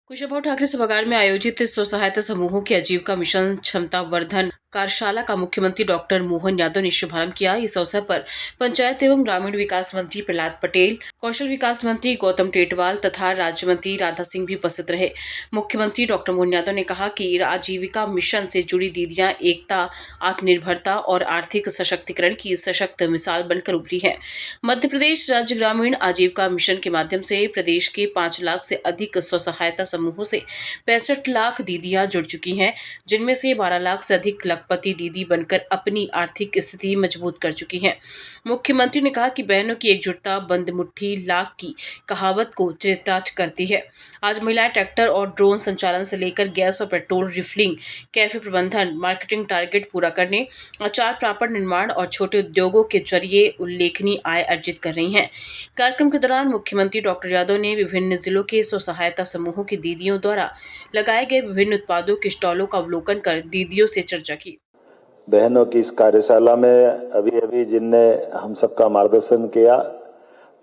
कुशाभाऊ ठाकरे सभागार में आयोजित स्व सहायता समूहों की आजीविका मिशन क्षमता वर्धन कार्यशाला का मुख्यमंत्री डॉक्टर मोहन यादव ने शुभारंभ किया। इस अवसर पर पंचायत एवं ग्रामीण विकास मंत्री प्रहलाद पटेल, कौशल विकास मंत्री गौतम टेटवाल तथा राज्य मंत्री राधा सिंह भी उपस्थित रहे। मुख्यमंत्री डॉक्टर मोहन यादव ने कहा कि आजीविका मिशन से जुड़ी दीदियां एकता, आत्मनिर्भरता और आर्थिक सशक्तिकरण की सशक्त मिसाल बनकर उभरी है। मध्य प्रदेश राज्य ग्रामीण आजीविका मिशन के माध्यम से प्रदेश के 5 लाख से अधिक स्व सहायता समूहों से 65 लाख दीदियां जुड़ चुकी हैं, जिनमें से 12 लाख से अधिक लखपति दीदी बनकर अपनी आर्थिक स्थिति मजबूत कर चुकी हैं। मुख्यमंत्री ने कहा कि बहनों की एकजुटता बंद मुट्ठी लाख की कहावत को चरितार्थ करती है। आज महिलाएं ट्रैक्टर और ड्रोन संचालन से लेकर गैस और पेट्रोल रिफिलिंग, कैफे प्रबंधन, मार्केटिंग टारगेट पूरा करने, अचार पापड़ निर्माण और छोटे उद्योगों के जरिए उल्लेखनीय आय अर्जित कर रही हैं। कार्यक्रम के दौरान मुख्यमंत्री डॉक्टर यादव ने विभिन्न जिलों के स्व सहायता समूहों की दीदियों द्वारा लगाए गए विभिन्न उत्पादों के स्टॉलों का अवलोकन कर दीदियों से चर्चा की। बहनों की इस कार्यशाला में अभी जिनने हम सबका मार्गदर्शन किया,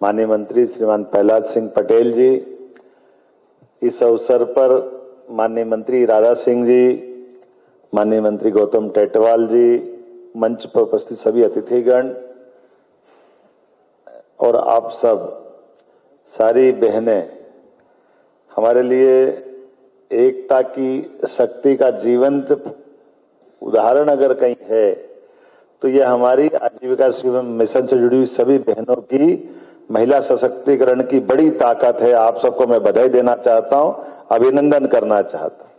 माननीय मंत्री श्रीमान प्रहलाद सिंह पटेल जी, इस अवसर पर माननीय मंत्री राधा सिंह जी, माननीय मंत्री गौतम टेटवाल जी, मंच पर उपस्थित सभी अतिथिगण और आप सब सारी बहनें हमारे लिए एकता की शक्ति का जीवंत उदाहरण अगर कहीं है तो यह हमारी आजीविका मिशन से जुड़ी हुई सभी बहनों की महिला सशक्तिकरण की बड़ी ताकत है। आप सबको मैं बधाई देना चाहता हूं, अभिनंदन करना चाहता हूं।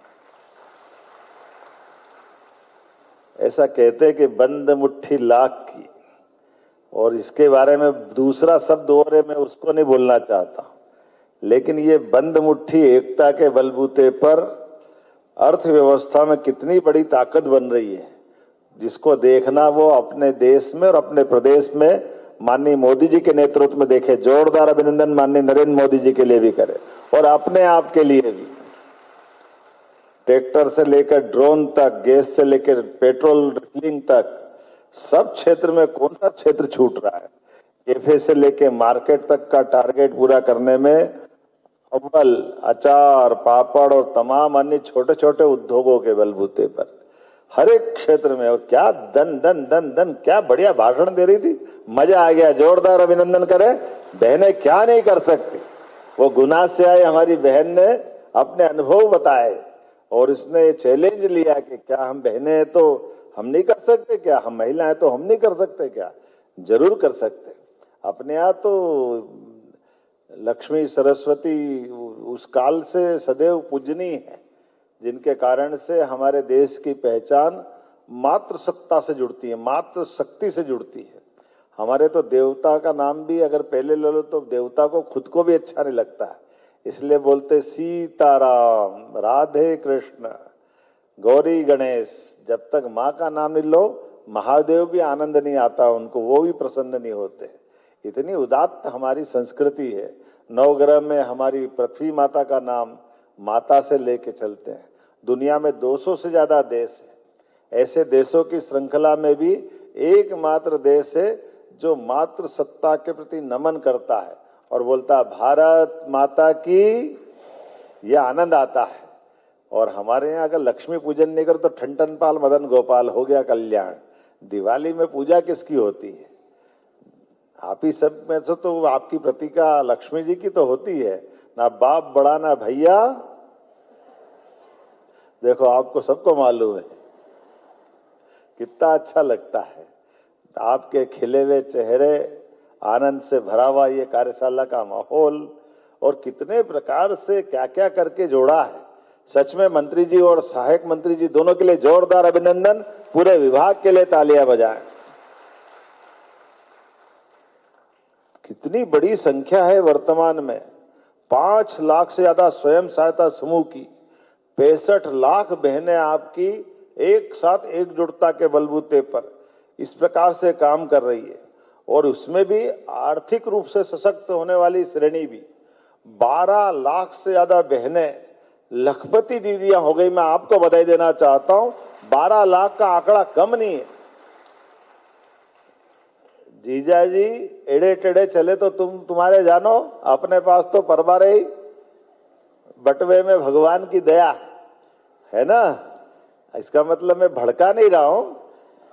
ऐसा कहते हैं कि बंद मुट्ठी लाख की, और इसके बारे में दूसरा शब्द और है, मैं उसको नहीं बोलना चाहता, लेकिन ये बंद मुट्ठी एकता के बलबूते पर अर्थव्यवस्था में कितनी बड़ी ताकत बन रही है, जिसको देखना वो अपने देश में और अपने प्रदेश में माननीय मोदी जी के नेतृत्व में देखे। जोरदार अभिनंदन माननीय नरेंद्र मोदी जी के लिए भी करे और अपने आप के लिए भी। ट्रैक्टर से लेकर ड्रोन तक, गैस से लेकर पेट्रोल रिफिलिंग तक, सब क्षेत्र में कौन सा क्षेत्र छूट रहा है। कैफे से लेकर मार्केट तक का टारगेट पूरा करने में अव्वल अचार, पापड़ और तमाम अन्य छोटे छोटे उद्योगों के बलबूते पर हर एक क्षेत्र में। और क्या दन दन दन दन, क्या बढ़िया भाषण दे रही थी, मजा आ गया। जोरदार अभिनंदन करें। बहनें क्या नहीं कर सकती। वो गुना से आई हमारी बहन ने अपने अनुभव बताए और इसने चैलेंज लिया कि क्या हम बहनें हैं तो हम नहीं कर सकते क्या, हम महिला हैं तो हम नहीं कर सकते क्या। जरूर कर सकते। अपने यहाँ तो लक्ष्मी सरस्वती उस काल से सदैव पूजनीय है, जिनके कारण से हमारे देश की पहचान मातृ सत्ता से जुड़ती है, मातृ शक्ति से जुड़ती है। हमारे तो देवता का नाम भी अगर पहले ले लो तो देवता को खुद को भी अच्छा नहीं लगता है, इसलिए बोलते सीताराम, राधे कृष्ण, गौरी गणेश। जब तक माँ का नाम नहीं लो महादेव भी आनंद नहीं आता उनको, वो भी प्रसन्न नहीं होते। इतनी उदात्त हमारी संस्कृति है। नवग्रह में हमारी पृथ्वी माता का नाम माता से लेके चलते हैं। दुनिया में 200 से ज्यादा देश है। ऐसे देशों की श्रृंखला में भी एकमात्र देश है जो मातृ सत्ता के प्रति नमन करता है और बोलता भारत माता की, यह आनंद आता है। और हमारे यहाँ अगर लक्ष्मी पूजन नहीं करो तो ठन पाल मदन गोपाल हो गया कल्याण। दिवाली में पूजा किसकी होती है? आप ही सब में से तो आपकी प्रतीका लक्ष्मी जी की तो होती है ना। बाप बड़ा ना भैया, देखो आपको सबको मालूम है कितना अच्छा लगता है। आपके खिले हुए चेहरे, आनंद से भरा हुआ ये कार्यशाला का माहौल, और कितने प्रकार से क्या क्या करके जोड़ा है। सच में मंत्री जी और सहायक मंत्री जी दोनों के लिए जोरदार अभिनंदन। पूरे विभाग के लिए तालियां बजाएं। कितनी बड़ी संख्या है वर्तमान में। 5 लाख से ज्यादा स्वयं सहायता समूह की, 65 लाख बहनें आपकी एक साथ एकजुटता के बलबूते पर इस प्रकार से काम कर रही है। और उसमें भी आर्थिक रूप से सशक्त होने वाली श्रेणी भी 12 लाख से ज्यादा बहनें लखपति दीदियां हो गई। मैं आपको बधाई देना चाहता हूं। 12 लाख का आंकड़ा कम नहीं है। जीजा जी एड़े टेढ़े चले तो तुम्हारे जानो, अपने पास तो परवारे ही। बटवे में भगवान की दया है ना। इसका मतलब मैं भड़का नहीं रहा हूं,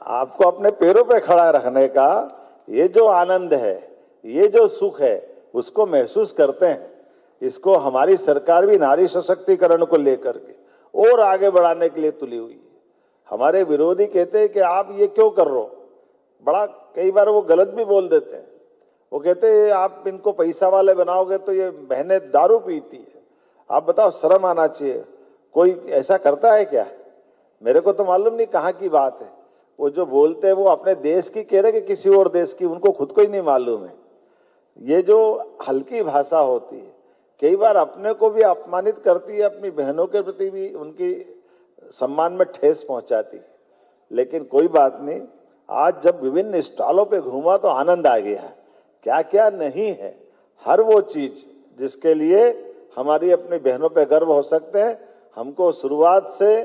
आपको अपने पैरों पे खड़ा रखने का ये जो आनंद है, ये जो सुख है, उसको महसूस करते हैं। इसको हमारी सरकार भी नारी सशक्तिकरण को लेकर के और आगे बढ़ाने के लिए तुली हुई है। हमारे विरोधी कहते हैं कि आप ये क्यों कर रहे हो, बड़ा कई बार वो गलत भी बोल देते हैं। वो कहते हैं आप इनको पैसा वाले बनाओगे तो ये बहनें दारू पीती है। आप बताओ, शर्म आना चाहिए। कोई ऐसा करता है क्या? मेरे को तो मालूम नहीं कहाँ की बात है। वो जो बोलते हैं वो अपने देश की कह रहे कि किसी और देश की, उनको खुद को ही नहीं मालूम है। ये जो हल्की भाषा होती है कई बार अपने को भी अपमानित करती है, अपनी बहनों के प्रति भी उनकी सम्मान में ठेस पहुंचाती है। लेकिन कोई बात नहीं, आज जब विभिन्न स्टॉलों पे घूमा तो आनंद आ गया है। क्या क्या नहीं है, हर वो चीज जिसके लिए हमारी अपनी बहनों पे गर्व हो सकते हैं। हमको शुरुआत से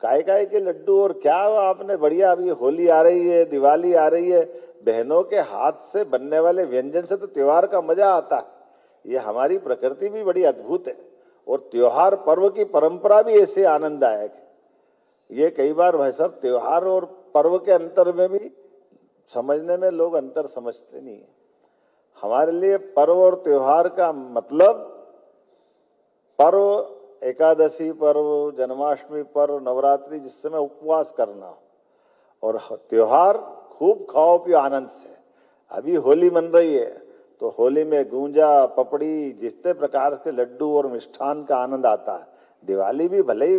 काय काय के लड्डू और क्या आपने बढ़िया, अभी होली आ रही है, दिवाली आ रही है, बहनों के हाथ से बनने वाले व्यंजन से तो त्योहार का मजा आता है। ये हमारी प्रकृति भी बड़ी अद्भुत है और त्योहार पर्व की परंपरा भी ऐसे आनंददायक है। ये कई बार भाई साहब त्योहार और पर्व के अंतर में भी समझने में लोग अंतर समझते नहीं है। हमारे लिए पर्व और त्योहार का मतलब, पर्व एकादशी पर्व, जन्माष्टमी पर्व, नवरात्रि जिस समय उपवास करना, और त्योहार खूब खाओ पियो आनंद से। अभी होली मन रही है तो होली में गूंजा, पपड़ी, जितने प्रकार के लड्डू और मिष्ठान का आनंद आता है। दिवाली भी भले ही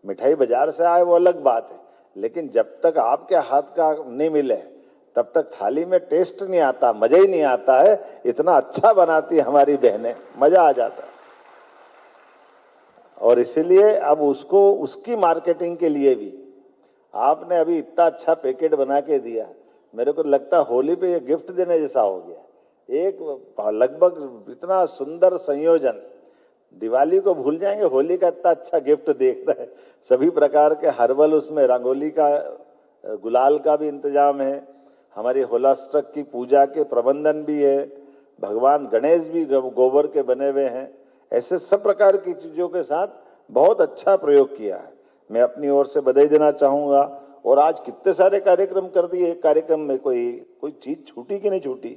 मिठाई बाजार से आए वो अलग बात है, लेकिन जब तक आपके हाथ का नहीं मिले तब तक थाली में टेस्ट नहीं आता, मजा ही नहीं आता है। इतना अच्छा बनाती है हमारी बहनें, मजा आ जाता है। और इसीलिए अब उसको, उसकी मार्केटिंग के लिए भी आपने अभी इतना अच्छा पैकेट बना के दिया, मेरे को लगता है होली पे ये गिफ्ट देने जैसा हो गया। एक लगभग इतना सुंदर संयोजन, दिवाली को भूल जाएंगे, होली का इतना अच्छा गिफ्ट देख रहे हैं। सभी प्रकार के हर्बल, उसमें रंगोली का, गुलाल का भी इंतजाम है। हमारी होलाष्टक की पूजा के प्रबंधन भी है। भगवान गणेश भी गोबर के बने हुए हैं। ऐसे सब प्रकार की चीजों के साथ बहुत अच्छा प्रयोग किया है। मैं अपनी ओर से बधाई देना चाहूंगा। और आज कितने सारे कार्यक्रम कर दिए। एक कार्यक्रम में कोई चीज छूटी कि नहीं छूटी।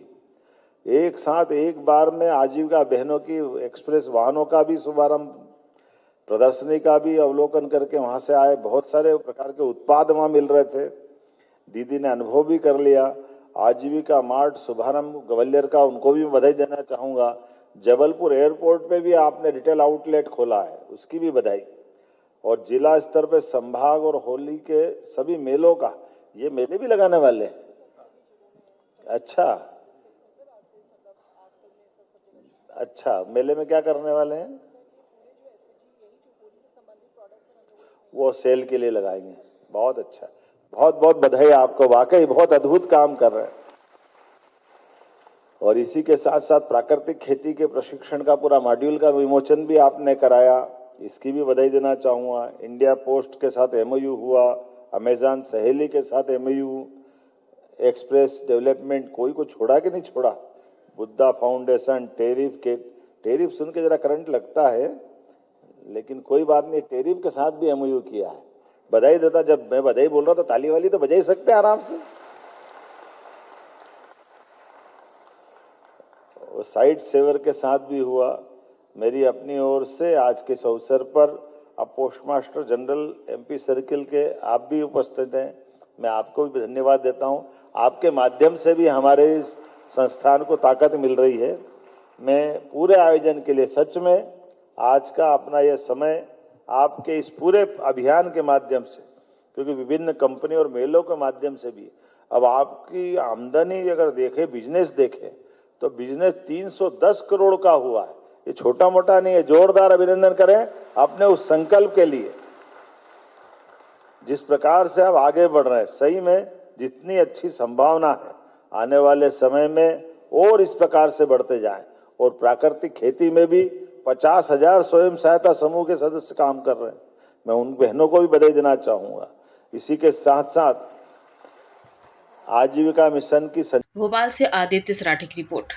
एक साथ एक बार में आजीविका बहनों की एक्सप्रेस वाहनों का भी शुभारंभ, प्रदर्शनी का भी अवलोकन करके वहां से आए। बहुत सारे प्रकार के उत्पाद वहां मिल रहे थे, दीदी ने अनुभव भी कर लिया। आजीविका मार्ट शुभारंभ ग्वालियर का, उनको भी बधाई देना चाहूंगा। जबलपुर एयरपोर्ट पे भी आपने रिटेल आउटलेट खोला है, उसकी भी बधाई। और जिला स्तर पे संभाग और होली के सभी मेलों का, ये मेले भी लगाने वाले हैं। अच्छा, मेले में क्या करने वाले हैं? वो सेल के लिए लगाएंगे। बहुत अच्छा, बहुत बहुत बधाई आपको, वाकई बहुत अद्भुत काम कर रहे हैं। और इसी के साथ साथ प्राकृतिक खेती के प्रशिक्षण का पूरा मॉड्यूल का विमोचन भी आपने कराया, इसकी भी बधाई देना चाहूंगा। इंडिया पोस्ट के साथ एमओयू हुआ, अमेजॉन सहेली के साथ एमओयू, एक्सप्रेस डेवलपमेंट, कोई को छोड़ा कि नहीं छोड़ा। बुद्धा फाउंडेशन, टेरिफ सुन के जरा करंट लगता है, लेकिन कोई बात नहीं, टेरिफ के साथ भी एमओयू किया है। बधाई देता, जब मैं बधाई बोल रहा था ताली वाली तो बजा ही सकते हैं आराम से। और साइट सेवर के साथ भी हुआ। मेरी अपनी ओर से आज के इस अवसर पर अब post master general MP circle के आप भी उपस्थित हैं, मैं आपको भी धन्यवाद देता हूं। आपके माध्यम से भी हमारे इस संस्थान को ताकत मिल रही है। मैं पूरे आयोजन के लिए सच में आज का अपना यह समय आपके इस पूरे अभियान के माध्यम से, क्योंकि विभिन्न कंपनी और मेलों के माध्यम से भी अब आपकी आमदनी अगर देखें, बिजनेस देखें तो बिजनेस 310 करोड़ का हुआ है। ये छोटा मोटा नहीं है। जोरदार अभिनंदन करें अपने उस संकल्प के लिए, जिस प्रकार से आप आगे बढ़ रहे हैं। सही में जितनी अच्छी संभावना है आने वाले समय में और इस प्रकार से बढ़ते जाएं। और प्राकृतिक खेती में भी 50,000 स्वयं सहायता समूह के सदस्य काम कर रहे हैं। मैं उन बहनों को भी बधाई देना चाहूंगा। इसी के साथ साथ आजीविका मिशन की भोपाल से आदित्य सराठी की रिपोर्ट।